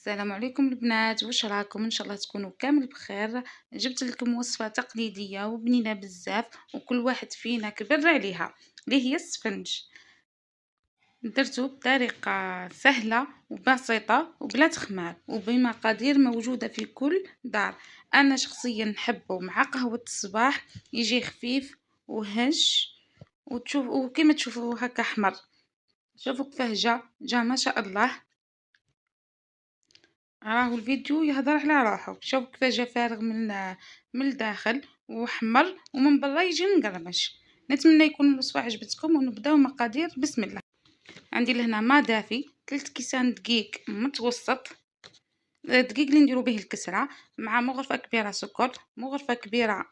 السلام عليكم البنات، واش راكم؟ ان شاء الله تكونوا كامل بخير. جبت لكم وصفه تقليديه وبنينه بزاف، وكل واحد فينا كبر عليها، اللي هي السفنج. درته بطريقه سهله وبسيطه وبلا تخمار وبمقادير موجوده في كل دار. انا شخصيا نحبه مع قهوه الصباح، يجي خفيف وهش، وتشوف وكما تشوفوا هكا احمر. شوفوا كيفاه جا ما شاء الله. راهو الفيديو يهضر على روحو. شوف كيفاش جا فارغ من الداخل وحمر، ومن برا يجي مقرمش. نتمنى يكون الوصفه عجبتكم، ونبداو مقادير. بسم الله. عندي لهنا ما دافي 3 كيسان دقيق متوسط، الدقيق اللي نديرو به الكسره، مع مغرفه كبيره سكر، مغرفه كبيره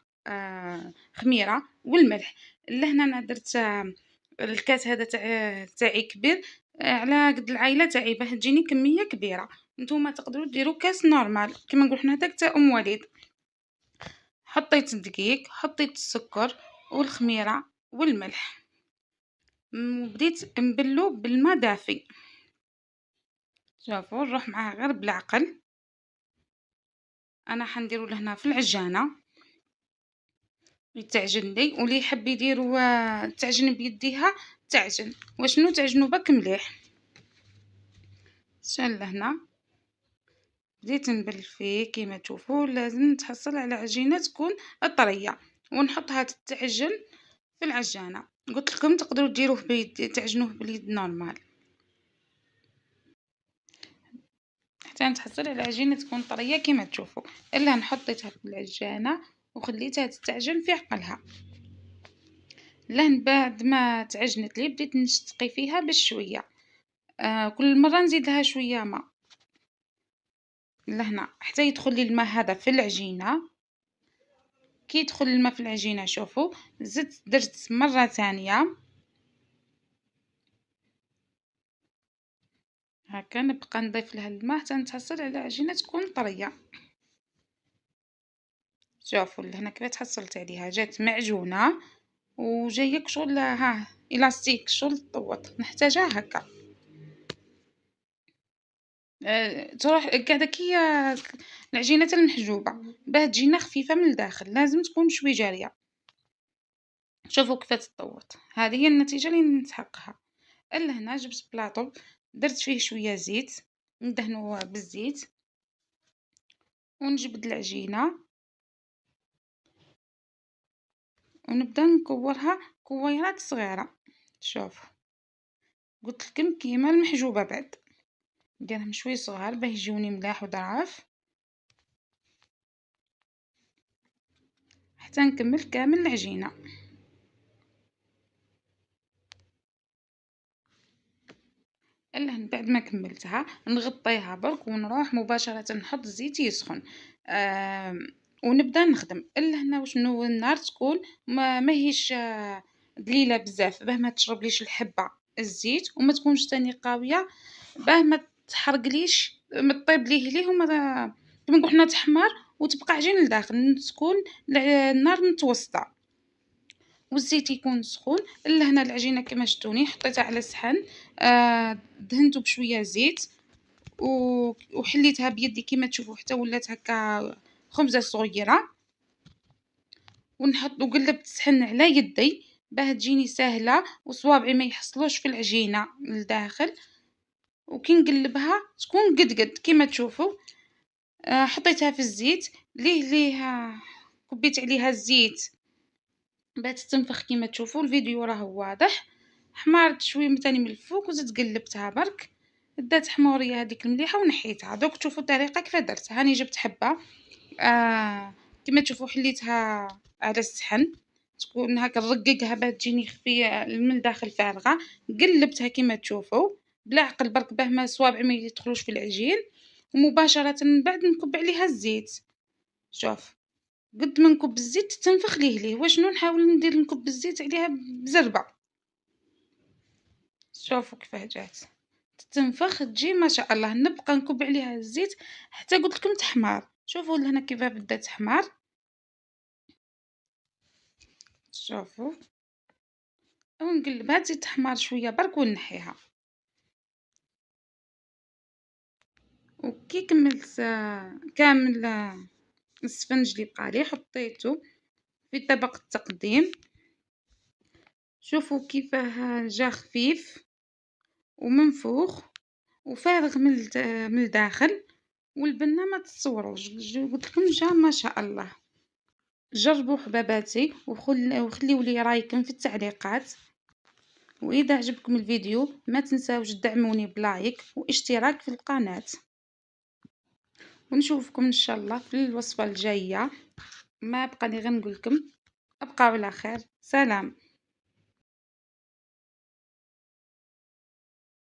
خميره، والملح. لهنا انا درت الكاس هذا تاعي كبير، على قد العائله تاعي، باه تجيني كميه كبيره. نتوما تقدروا ديروا كاس نورمال كما نقول حنا هذاك تاع ام وليد. حطيت الدقيق، حطيت السكر والخميره والملح، وبديت نبلو بالماء دافي. شوفوا نروح معاه غير بالعقل. انا حنديرو لهنا في العجانه يتعجن لي، واللي يحب يديرو تعجن بيديها تعجن، وشنو تعجنوا بك مليح. شال لهنا بديت نبل فيه كيما تشوفوا. لازم تحصل على عجينه تكون طريه، ونحطها تتعجن في العجانه. قلت لكم تقدروا ديروه بيد، تعجنوه باليد نورمال حتى تحصل على عجينه تكون طريه كيما تشوفوا. الا حطيتها في العجانه وخليتها تتعجن في عقلها. لهن بعد ما تعجنت لي بديت نشتقي فيها بشويه. كل مره نزيد لها شويه ماء لهنا حتى يدخل لي الماء هذا في العجينه. كي يدخل الماء في العجينه شوفوا زدت درت مره ثانيه هكا، نبقى نضيف لها الماء حتى نتحصل على عجينه تكون طريه. شوفوا لهنا كيف تحصلت عليها، جات معجونه وجايه شغل ها الاستيك، شغل طوط نحتاجها هكا. تروح قاعده كي العجينه المحجوبه، باه تجينا خفيفه من الداخل لازم تكون شوي جاريه. شوفوا كيف تطوط، هذه هي النتيجه اللي نتحققها. الا هنا جبت بلاطو، درت فيه شويه زيت، ندهنو بالزيت، ونجبد العجينه ونبدا نكورها كويرات صغيره. شوف قلت لكم كيما المحجوبه، بعد نديرهم شوي صغار باه يجوني ملاح وظراف حتى نكمل كامل العجينه. الا بعد ما كملتها نغطيها برك ونروح مباشره نحط زيت يسخن. ونبدا نخدم. الا هنا وشنو النار تكون ماهيش دليله بزاف، باه ما تشربليش الحبه الزيت، وما تكونش تاني قاويه باه ما تحرقليش، ما تطيب ليه وما كما نقول حنا تحمر وتبقى عجين لداخل. تكون النار متوسطه والزيت يكون سخون. الا هنا العجينه كما شفتوني حطيتها على صحن، دهنته بشويه زيت وحليتها بيدي كما تشوفوا حتى ولات هكا خبزه صغيره. ونحط وقلبت الصحن على يدي باه تجيني سهله وصوابعي ما يحصلوش في العجينه لداخل. وكي نقلبها تكون قد كما تشوفوا. حطيتها في الزيت ليه كبيت عليها الزيت بات تنفخ كما تشوفوا. الفيديو راه واضح. حمارت شويه تاني من الفوق وزدت قلبتها برك، دات حموريه هذيك المليحه ونحيتها. دوك تشوفوا الطريقه كيف درتها. هاني جبت حبه كما تشوفوا حليتها على الصحن، تكون هكا نرققها باه تجيني خفيه من الداخل فارغه. قلبتها كما تشوفوا بلا عقل برك باه ما صوابعي ما يدخلوش في العجين. ومباشره من بعد نكب عليها الزيت. شوف قد ما نكب الزيت تنفخ ليه وشنو نحاول ندير نكب الزيت عليها بزربه. شوفوا كيفاه جات تنفخ تجي ما شاء الله. نبقى نكب عليها الزيت حتى قلت لكم تحمار. شوفوا لهنا كيفاه بدات تحمار. شوفوا ونقلبها تزيد تحمار شويه برك ونحيها. وكي كملت كامل السفنج اللي بقالي حطيته في طبق التقديم. شوفوا كيفاه جا خفيف ومنفوخ وفارغ من الداخل، والبنة ما تتصوروش، قلتلكم جا ما شاء الله. جربوا حباباتي وخليوا لي رايكم في التعليقات، واذا عجبكم الفيديو ما تنساوش تدعموني بلايك واشتراك في القناة، ونشوفكم ان شاء الله في الوصفة الجاية. ما بقى لي غير نقولكم ابقوا على خير، سلام.